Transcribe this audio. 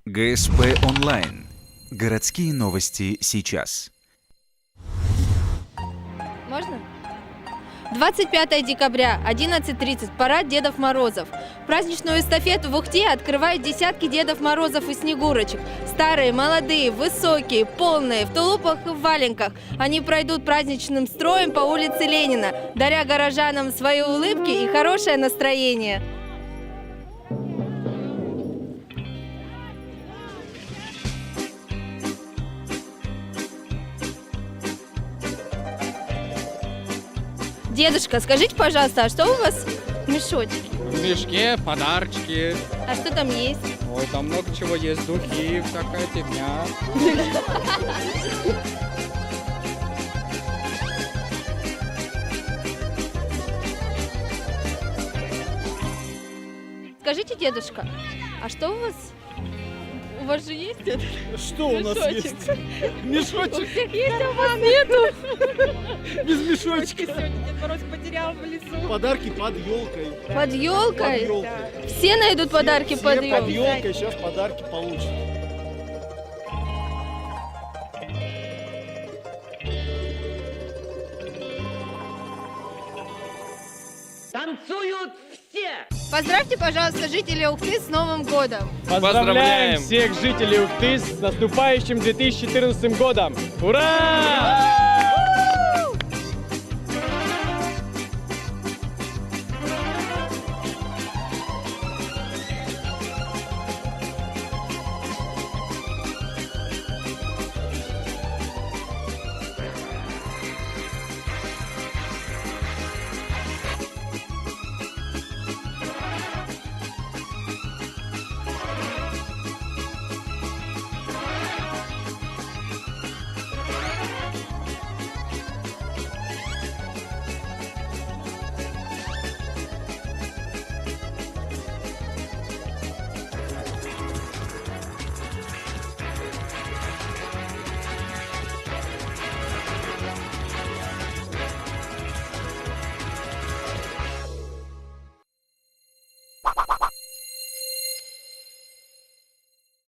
ГСП онлайн. Городские новости сейчас. Можно? 25 декабря, 11:30, парад Дедов Морозов. Праздничную эстафету в Ухте открывают десятки Дедов Морозов и Снегурочек. Старые, молодые, высокие, полные, в тулупах и в валенках. Они пройдут праздничным строем по улице Ленина, даря горожанам свои улыбки и хорошее настроение. Дедушка, скажите, пожалуйста, а что у вас в мешочке? В мешке подарочки. А что там есть? Ой, там много чего есть. Духи, всякая фигня. Скажите, дедушка, а что у вас? У вас же есть это? Что у нас Мешочек. есть? У Мешочек всех есть, а у вас нету. без мешочка. Сегодня Дед Мороз потерял в лесу. Подарки под елкой. Под елкой? Под елкой. Все найдут подарки Все под под елкой. елкой сейчас подарки получат. Танцуют все! Поздравьте, пожалуйста, жителей Ухты с Новым годом. Поздравляем всех жителей Ухты с наступающим 2014 годом! Ура!